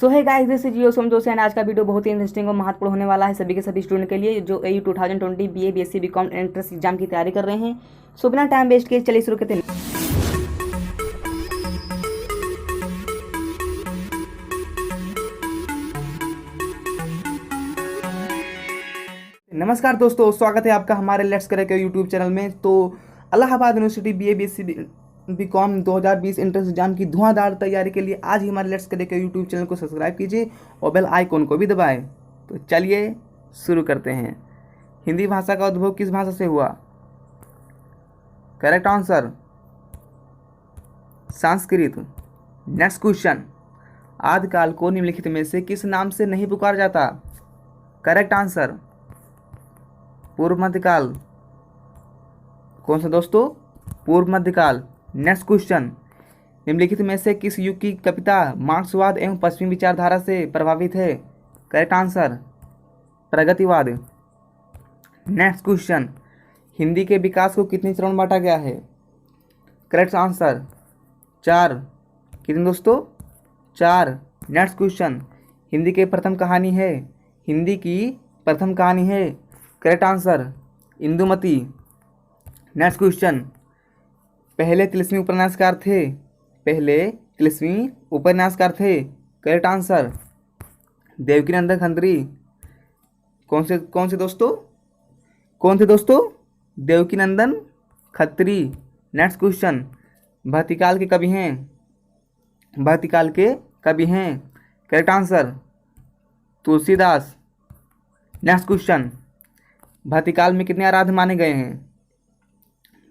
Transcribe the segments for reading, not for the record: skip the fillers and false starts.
सो है guys, this is your दोस्त and आज का वीडियो बहुत ही इंटरेस्टिंग और महत्वपूर्ण होने वाला है सभी के सभी स्टूडेंट के लिए जो AU 2020 BA BSc BCom entrance exam की तैयारी कर रहे हैं। सो बिना टाइम वेस्ट किए चलिए शुरू करते हैं। नमस्कार दोस्तों, स्वागत है आपका हमारे लेट्स करें के यूट्यूब चैनल में। तो Allahabad university BA BSc BCom 2020 entrance exam की धुआंधार तैयारी के लिए आज ही हमारे लेट्स करें के यूट्यूब चैनल को सब्सक्राइब कीजिए और बेल आइकॉन को भी दबाएं। तो चलिए शुरू करते हैं। हिंदी भाषा का उद्भव किस भाषा से हुआ? Correct answer Sanskrit. Next question, आदिकाल को निम्नलिखित में से किस नाम से नहीं पुकारा जाता? करेक्ट आंसर पूर्व मध्यकाल। कौन सा दोस्तों? पूर्व मध्यकाल। नेक्स्ट क्वेश्चन, निम्नलिखित में से किस युग की कविता मार्क्सवाद एवं पश्चिमी विचारधारा से प्रभावित है? करेक्ट आंसर प्रगतिवाद। नेक्स्ट क्वेश्चन, हिंदी के विकास को कितने चरण में बांटा गया है? Correct answer 4। कितने दोस्तों? 4। नेक्स्ट क्वेश्चन, हिंदी की प्रथम कहानी है? हिंदी की प्रथम कहानी है? Correct answer Indumati. Next question, पहले तिलिस्मी उपन्यासकार थे? पहले तिलिस्मी उपन्यासकार थे? Correct answer Devkinandan Khatri. कौन से दोस्तों? कौन थे दोस्तों? देवकीनंदन खत्री। नेक्स्ट क्वेश्चन, भक्तिकाल के कवि हैं? भक्तिकाल के कवि हैं? Correct answer Tulsidas. Next question, भक्तिकाल में कितने आराध्य माने गए हैं?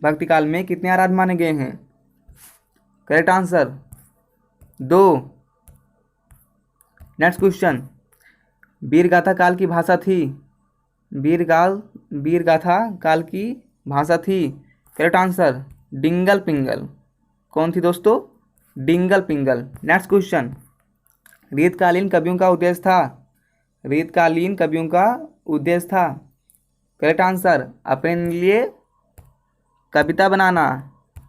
भक्तिकाल में कितने आराध्य माने गए हैं? Correct answer 2। नेक्स्ट क्वेश्चन, वीरगाथा काल की भाषा थी? वीरगाथा काल की भाषा थी? करेक्ट आंसर डिंगल पिंगल। कौन थी दोस्तों? डिंगल पिंगल। नेक्स्ट क्वेश्चन, रीतकालीन कवियों का उद्देश्य था? रीतकालीन कवियों का उद्देश्य था? करेक्ट आंसर अपने लिए कविता बनाना।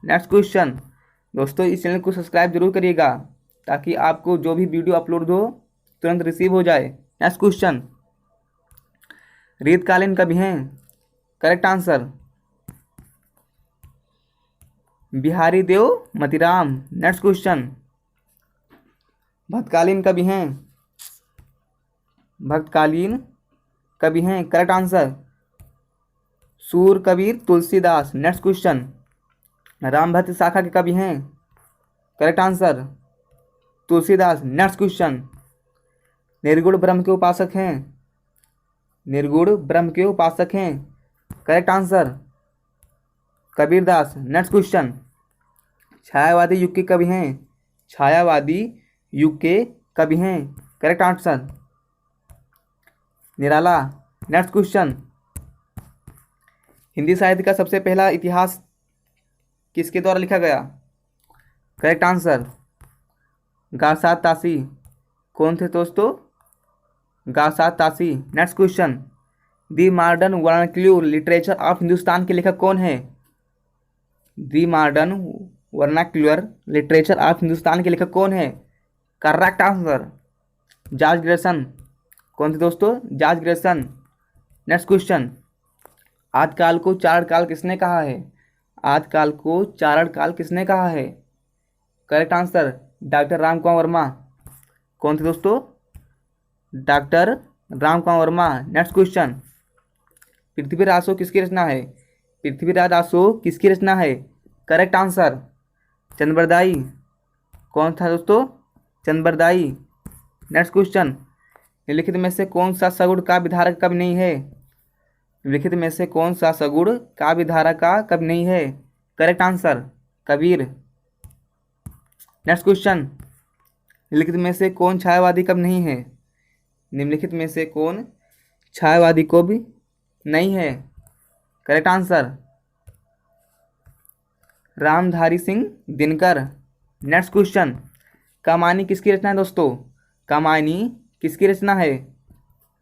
नेक्स्ट क्वेश्चन, दोस्तों इस चैनल को सब्सक्राइब जरूर करिएगा ताकि आपको जो भी वीडियो अपलोड हो तुरंत रिसीव हो जाए। नेक्स्ट क्वेश्चन, रीतकालीन कवि हैं? करेक्ट आंसर बिहारी देव मतीराम। नेक्स्ट क्वेश्चन, भक्तकालीन कवि हैं? भक्तकालीन कवि हैं? करेक्ट आंसर सूर कबीर तुलसीदास। नेक्स्ट क्वेश्चन, रामभक्त शाखा के कवि हैं? Correct answer Tulsidas. Next question, निर्गुण ब्रह्म के उपासक हैं? निर्गुण ब्रह्म के उपासक हैं? Correct answer Kabirdas. Next question, छायावादी युग के कवि हैं? छायावादी युग के कवि हैं? Correct answer Nirala. Next question, Hindi साहित्य का सबसे पहला इतिहास किसके द्वारा लिखा गया? करेक्ट आंसर गासात तासी। कौन थे दोस्तों? गासात तासी। Next question, the modern vernacular literature of Hindustan के लेखक कौन है? दी modern vernacular literature of Hindustan के लेखक कौन है? Correct answer George Grierson. कौन थे दोस्तों? George Grayson. नेक्स्ट क्वेश्चन, आदिकाल को चारण काल किसने कहा है? आदिकाल को चारण काल किसने कहा है? Correct answer doctor Ramkumar Verma. कौन थे दोस्तों? Doctor Ramkumar Verma. Next question, Prithviraj आसो किसकी रचना है? पृथ्वीराज आसो किसकी रचना है? Correct answer Chand Bardai. कौन था दोस्तों? चंद्रबरदाई। नेक्स्ट क्वेश्चन, निम्नलिखित में से कौन सा सगुण का विधारक कवि नहीं है? निम्नलिखित में से कौन सा सगुण का विधारा का कवि नहीं है? Correct answer Kabir. Next question, निम्नलिखित में से कौन छायावादी कवि नहीं है? निम्नलिखित में से कौन छायावादी को भी नहीं है? Correct answer Ramdhari Singh Dinkar. Next question, Kamani किसकी रचना है दोस्तों? कमानी किसकी रचना है?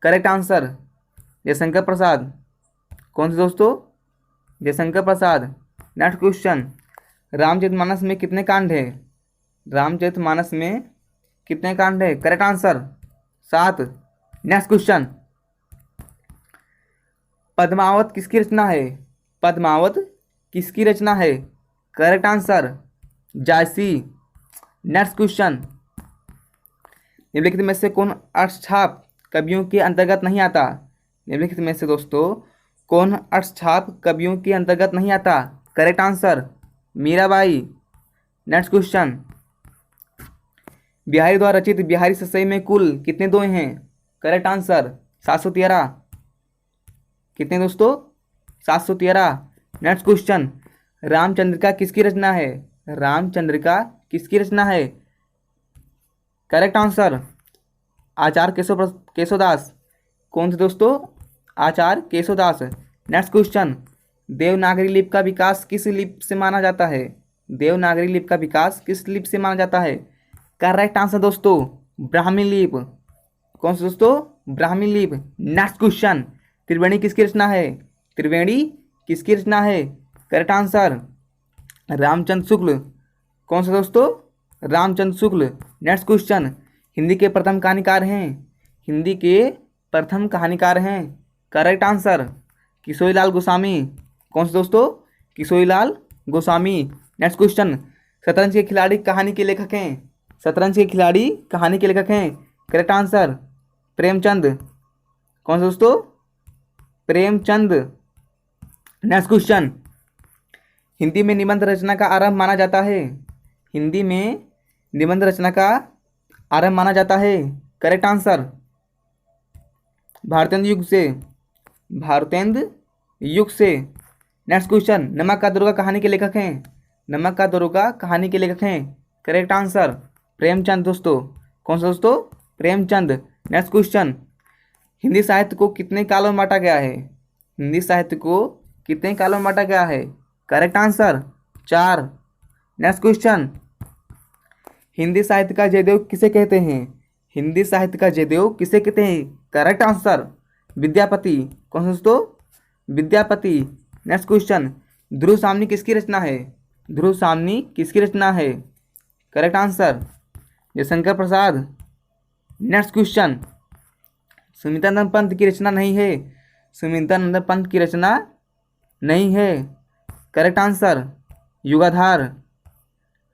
Correct answer Jaishankar Prasad. कौन से दोस्तों? जयशंकर प्रसाद। नेक्स्ट क्वेश्चन, रामचरितमानस में कितने कांड हैं? रामचरितमानस में कितने कांड है? Correct answer 7। Next question, Padmavat किसकी रचना है? पद्मावत किसकी रचना है? Correct answer Jayasi. Next question, निम्नलिखित में से कौन अष्टछाप कवियों के अंतर्गत नहीं आता? निम्नलिखित में से दोस्तों कौन अष्टछाप कवियों के अंतर्गत नहीं आता? Correct answer Mirabai. Next question, Bihari द्वारा रचित बिहारी ससई में कुल कितने दोहे हैं? Correct answer 713। कितने दोस्तों? 713। नेक्स्ट क्वेश्चन, रामचंद्रिका किसकी रचना है? रामचंद्रिका किसकी रचना है? करेक्ट आंसर आचार्य केशवदास। कौन से दोस्तों? आचार्य केशवदास। नेक्स्ट क्वेश्चन, देवनागरी लिपि का विकास किस लिपि से माना जाता है? देवनागरी लिपि का विकास किस लिपि से माना जाता है? करेक्ट आंसर दोस्तों ब्राह्मी लिपि। कौन से दोस्तों? ब्राह्मी लिपि। नेक्स्ट क्वेश्चन, त्रिवेणी किसकी रचना है? त्रिवेणी किसकी रचना है? Correct answer Ramchandra Shukla. कौन से दोस्तों? रामचंद्र शुक्ल। नेक्स्ट क्वेश्चन, हिंदी के प्रथम कहानीकार हैं? हिंदी के प्रथम कहानीकार हैं? Correct answer Kishorilal Goswami. कौन से दोस्तों? किशोरीलाल गोस्वामी। नेक्स्ट क्वेश्चन, शतरंज के खिलाड़ी कहानी के लेखक हैं? शतरंज के खिलाड़ी कहानी के लेखक हैं? Correct answer Premchand. कौन से दोस्तों? प्रेमचंद। नेक्स्ट क्वेश्चन, हिंदी में निबंध रचना का आरंभ माना जाता है? हिंदी में निबंध रचना का आरंभ माना जाता है? करेक्ट आंसर भारतेंदु युग से। भारतेंदु युग से। नेक्स्ट क्वेश्चन, नमक का दरोगा कहानी के लेखक हैं? नमक का दरोगा कहानी के लेखक हैं? करेक्ट आंसर प्रेमचंद दोस्तों। कौन सा दोस्तों? प्रेमचंद। नेक्स्ट क्वेश्चन, हिंदी साहित्य को कितने कालों में बांटा गया है? हिंदी साहित्य को कितने कालों में बांटा गया है? Correct answer 4। Next question, Hindi साहित्य का जयदेव किसे कहते हैं? हिंदी साहित्य का जयदेव किसे कहते हैं? Correct answer Vidyapati. कौन सा दोस्तों? विद्यापति। नेक्स्ट क्वेश्चन, ध्रुव सामनी किसकी रचना है? ध्रुव सामनी किसकी रचना है? Correct answer Jaishankar Prasad. Next question, Sumitranand Pant की रचना नहीं है? सुमित्रानंद पंत की रचना नहीं है? Correct answer Yugadhar.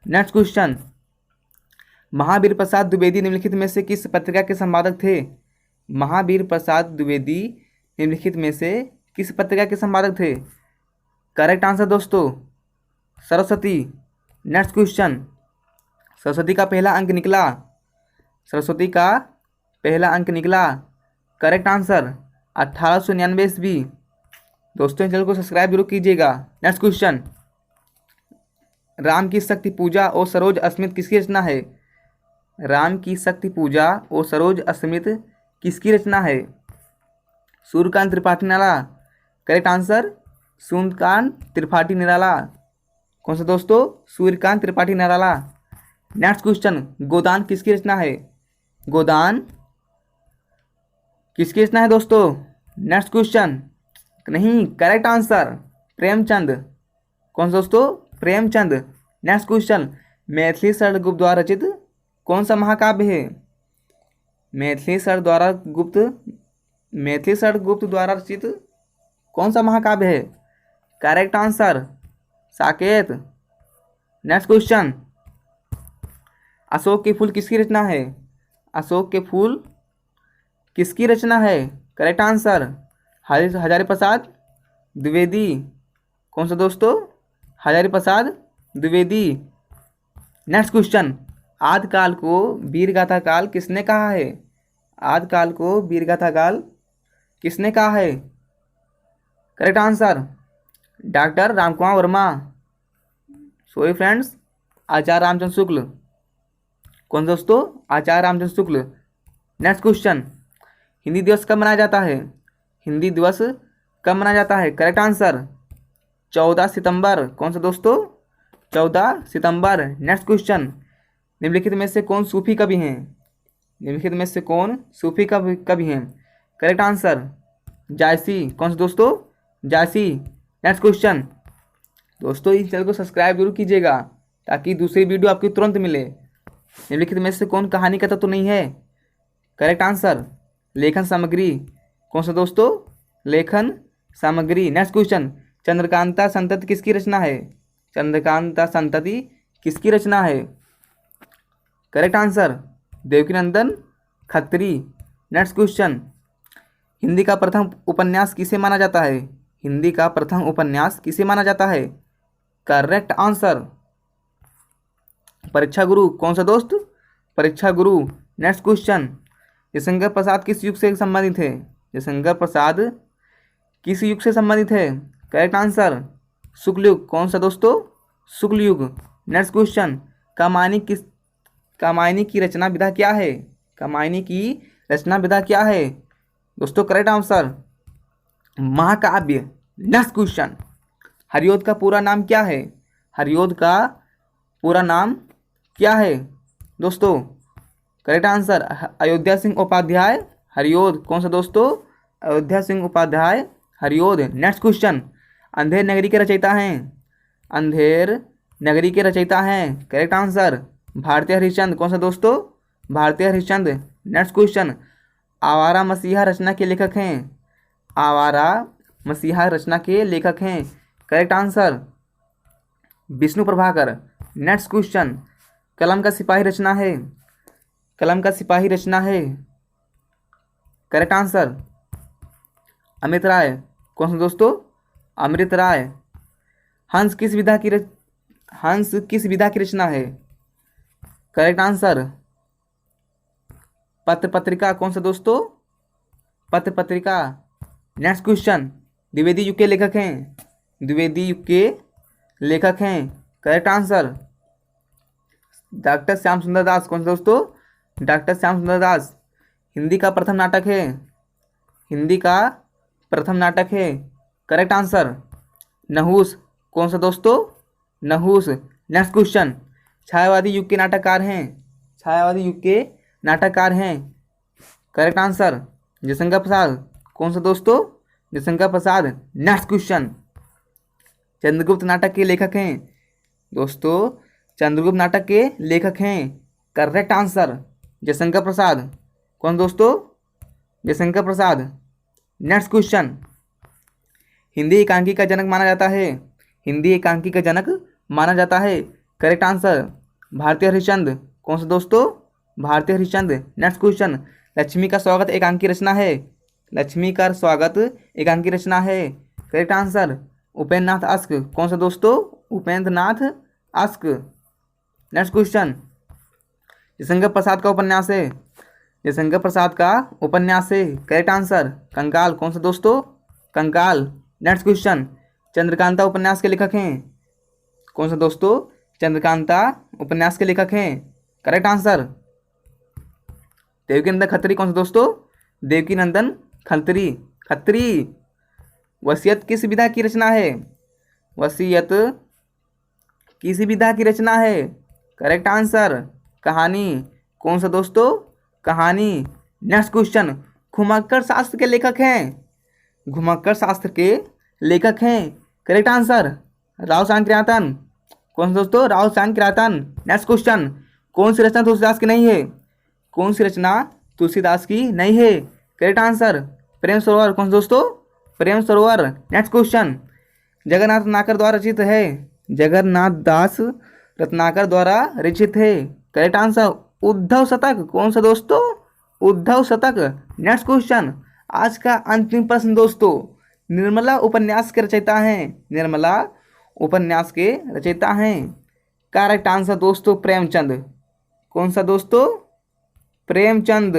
Next question, Mahavir Prasad Dwivedi निम्नलिखित में से किस पत्रिका के संपादक थे? महावीर प्रसाद द्विवेदी निम्नलिखित में से किस पत्रिका के संपादक थे? करेक्ट आंसर दोस्तों सरस्वती। नेक्स्ट क्वेश्चन, सरस्वती का पहला अंक निकला? सरस्वती का पहला अंक निकला? करेक्ट आंसर 1899 ईस्वी। दोस्तों चैनल को सब्सक्राइब जरूर कीजिएगा। नेक्स्ट क्वेश्चन, राम की शक्ति पूजा और सरोज अस्मित किसकी रचना है? राम की शक्ति पूजा और सरोज अस्मित किसकी रचना है? सूर्यकांत त्रिपाठी निराला। Correct answer Suryakant Tripathi Nirala. कौन सा दोस्तों? सूर्यकांत त्रिपाठी निराला। नेक्स्ट क्वेश्चन, गोदान किसकी रचना है? गोदान किसकी रचना है दोस्तों? नेक्स्ट क्वेश्चन नहीं, करेक्ट आंसर प्रेमचंद। कौन सा दोस्तों? प्रेमचंद। नेक्स्ट क्वेश्चन, मैथिली शरण गुप्त द्वारा रचित कौन सा महाकाव्य है? मैथिली शरण गुप्त द्वारा रचित कौन सा महाकाव्य है? Correct answer Saket. Next question, Ashok के फूल किसकी रचना है? अशोक के फूल किसकी रचना है? Correct answer Hazari Prasad Dwivedi. कौन सा दोस्तों? हजारी प्रसाद द्विवेदी। नेक्स्ट क्वेश्चन, आदिकाल को वीरगाथा काल किसने कहा है? आदिकाल को वीरगाथा काल किसने कहा है? Correct answer doctor Ramkumar Verma. Sorry friends, Acharya Ramchandra Shukla. कौन दोस्तों? आचार्य रामचंद्र शुक्ल। नेक्स्ट क्वेश्चन, हिंदी दिवस कब मनाया जाता है? हिंदी दिवस कब मनाया जाता है? करेक्ट आंसर 14 सितंबर। कौन सा दोस्तों? 14 सितंबर। नेक्स्ट क्वेश्चन, निम्नलिखित में से कौन सूफी कवि हैं? निम्नलिखित में से कौन सूफी कवि हैं? करेक्ट आंसर जायसी। कौन सा दोस्तों? जायसी। नेक्स्ट क्वेश्चन, दोस्तों इस चैनल को सब्सक्राइब जरूर कीजिएगा ताकि दूसरी वीडियो आपको तुरंत मिले। निम्नलिखित में से कौन कहानी का तत्व तो नहीं है? करेक्ट आंसर लेखन सामग्री। कौन सा दोस्तों? लेखन सामग्री। नेक्स्ट क्वेश्चन, चंद्रकांता संतति किसकी रचना है? चंद्रकांता संतति किसकी रचना है? Correct answer Devkinandan Khatri. Next question, Hindi का प्रथम उपन्यास किसे माना जाता है? हिंदी का प्रथम उपन्यास किसे माना जाता है? करेक्ट आंसर परीक्षा गुरु। कौन सा दोस्त? परीक्षा गुरु। नेक्स्ट क्वेश्चन, जयशंकर प्रसाद किस युग से संबंधित है? जयशंकर प्रसाद किस युग से संबंधित है? करेक्ट आंसर शुक्ल युग। कौन सा दोस्तों? शुक्ल युग। नेक्स्ट क्वेश्चन, कामायनी की रचना विधा क्या है? कामायनी की रचना विधा क्या है? दोस्तों करेक्ट आंसर महाकाव्य। नेक्स्ट क्वेश्चन, हरिऔध का पूरा नाम क्या है? हरिऔध का पूरा नाम क्या है दोस्तों? Correct answer Ayodhya Singh Upadhyay Hariaudh. कौन सा दोस्तों? अयोध्या सिंह उपाध्याय हरिऔध। नेक्स्ट क्वेश्चन, अंधेर नगरी के रचयिता हैं? अंधेर नगरी के रचयिता हैं। करेक्ट आंसर भारतीय हरिश्चंद्र। कौन सा दोस्तों? भारतीय हरिश्चंद्र। नेक्स्ट क्वेश्चन, आवारा मसीहा रचना के लेखक हैं? आवारा मसीहा रचना के लेखक हैं। Correct answer Vishnu Prabhakar. Next question, कलम का सिपाही रचना है? कलम का सिपाही रचना है। करेक्ट आंसर अमृत राय। कौन सा दोस्तों? अमृत राय। हंस किस विधा की रचना है? करेक्ट आंसर पत्र पत्रिका। कौन सा दोस्तों? पत्र पत्रिका। नेक्स्ट क्वेश्चन, द्विवेदी युग के लेखक हैं? द्विवेदी युग के लेखक हैं। करेक्ट आंसर डॉक्टर श्याम सुंदर दास। कौन सा दोस्तों? डॉक्टर श्याम सुंदर दास। हिंदी का प्रथम नाटक है? हिंदी का प्रथम नाटक है। Correct answer Nahush. कौन सा दोस्तों? नहुस। नेक्स्ट क्वेश्चन, छायावादी युग के नाटककार हैं? छायावादी युग के नाटककार हैं। Correct answer Jaishankar Prasad. कौन सा दोस्तों? जयशंकर प्रसाद। नेक्स्ट क्वेश्चन, चंद्रगुप्त नाटक के लेखक हैं? दोस्तों चंद्रगुप्त नाटक के लेखक हैं। Correct answer Jaishankar Prasad. कौन दोस्तों? जयशंकर प्रसाद। नेक्स्ट क्वेश्चन, हिंदी एकांकी का जनक माना जाता है? हिंदी एकांकी का जनक माना जाता है। करेक्ट आंसर भारतीय हरिश्चंद्र। कौन सा दोस्तों? भारतीय हरिश्चंद्र। नेक्स्ट क्वेश्चन, लक्ष्मी का स्वागत एकांकी रचना है? लक्ष्मी का स्वागत एकांकी रचना है। Correct answer Upendra Nath ask. कौन सा दोस्तों? Upendra Nath ask. Next question, Jaishankar Prasad का उपन्यास है? जयशंकर प्रसाद का उपन्यास है। करेक्ट आंसर कंकाल। कौन सा दोस्तों? कंकाल। नेक्स्ट क्वेश्चन, चंद्रकांता उपन्यास के लेखक हैं? कौन सा दोस्तों? चंद्रकांता उपन्यास के लेखक हैं। Correct answer Devkinandan Khatri. कौन सा दोस्तों? देवकीनंदन खत्री। खत्री। वसीयत किस विधा की रचना है? वसीयत किस विधा की रचना है? करेक्ट आंसर कहानी। कौन सा दोस्तों? कहानी। नेक्स्ट क्वेश्चन, घुमक्कड़ शास्त्र के लेखक हैं? घुमक्कड़ शास्त्र के लेखक हैं। Correct answer Rao Sankrityayan. कौन सा दोस्तों? राव सांकृत्यायन। नेक्स्ट क्वेश्चन, कौन सी रचना तुलसीदास की नहीं है? कौन सी रचना तुलसीदास की नहीं है? करेक्ट आंसर प्रेम सरोवर। कौन सा दोस्तों? प्रेम सरोवर। नेक्स्ट क्वेश्चन, जगन्नाथ रत्नाकर द्वारा रचित है? जगन्नाथ दास रत्नाकर द्वारा रचित है। करेक्ट आंसर उद्धव शतक। कौन सा दोस्तों? उद्धव शतक। नेक्स्ट क्वेश्चन, आज का अंतिम प्रश्न दोस्तों, निर्मला उपन्यास के रचयिता हैं? निर्मला उपन्यास के रचयिता हैं। करेक्ट आंसर दोस्तों प्रेमचंद। कौन सा दोस्तों? प्रेमचंद।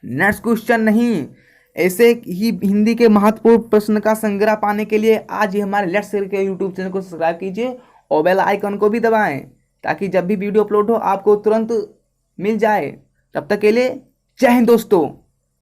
नेक्स्ट क्वेश्चन नहीं, ऐसे ही हिंदी के महत्वपूर्ण प्रश्न का संग्रह पाने के लिए आज ही हमारे लेट्स शेयर के यूट्यूब चैनल को सब्सक्राइब कीजिए और बेल आइकन को भी दबाएं ताकि जब भी वीडियो अपलोड हो आपको तुरंत मिल जाए। तब तक के लिए जय हिंद दोस्तों।